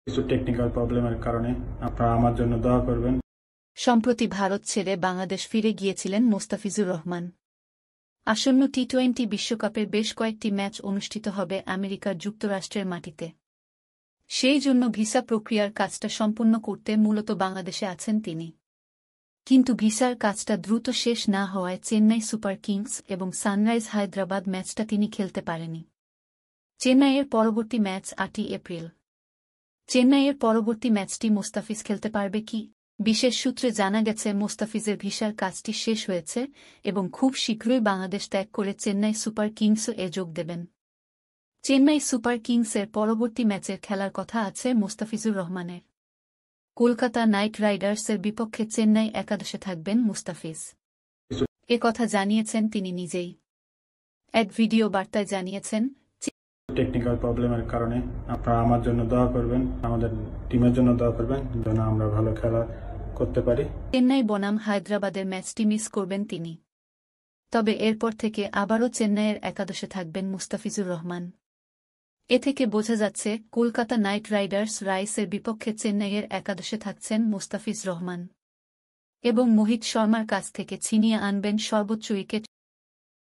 কিছু টেকনিক্যাল প্রবলেমের কারণে আপনারা আমার জন্য দোয়া করবেন। সম্প্রতি ভারত ছেড়ে বাংলাদেশ ফিরে গিয়েছিলেন মোস্তাফিজুর রহমান। আসন্ন টি-20 বিশ্বকাপের বেশ কয়েকটি ম্যাচ অনুষ্ঠিত হবে আমেরিকার যুক্তরাষ্ট্রের মাটিতে। সেই জন্য ভিসা প্রক্রিয়ার কাজটা সম্পন্ন করতে মূলত বাংলাদেশে আছেন তিনি। কিন্তু ভিসার কাজটা দ্রুত শেষ না হওয়ায় চেন্নাই সুপার কিংস এবং সানরাইজ হায়দ্রাবাদ ম্যাচটা তিনি খেলতে পারেনি। চেন্নাইয়ের পরবর্তী ম্যাচ 8ই এপ্রিল। চেন্নাইয়ের পরবর্তী ম্যাচটি মোস্তাফিজ খেলতে পারবে কি? বিশেষ সূত্রে জানা গেছে মোস্তাফিজের ভিসার কাজটি শেষ হয়েছে এবং খুব শীঘ্রই বাংলাদেশ ত্যাগ করে চেন্নাই সুপার কিংসও যোগ দেবেন। চেন্নাই সুপার কিংসের পরবর্তী ম্যাচের খেলার কথা আছে মোস্তাফিজুর রহমানের। কলকাতা নাইট রাইডার্সের বিপক্ষে চেন্নাই একাদশে থাকবেন মুস্তাফিজ। কথা জানিয়েছেন তিনি নিজেই। এক ভিডিও বার্তায় জানিয়েছেন, টেকনিক্যাল প্রবলেমের কারণে আপনারা আমার জন্য দোয়া করবেন, আমাদের টিমের জন্য দোয়া করবেন যেন আমরা ভালো খেলা করতে পারি। চেন্নাই বনাম হায়দ্রাবাদের ম্যাচটি মিস করবেন তিনি। তবে এরপর থেকে আবারও চেন্নাইয়ের একাদশে থাকবেন মুস্তাফিজুর রহমান। এ থেকে বোঝা যাচ্ছে কলকাতা নাইট রাইডার্স রাইসের বিপক্ষে চেন্নাইয়ের একাদশে থাকছেন মুস্তাফিজ রহমান এবং মোহিত শর্মার কাছ থেকে ছিনিয়ে আনবেন সর্বোচ্চ উইকেট।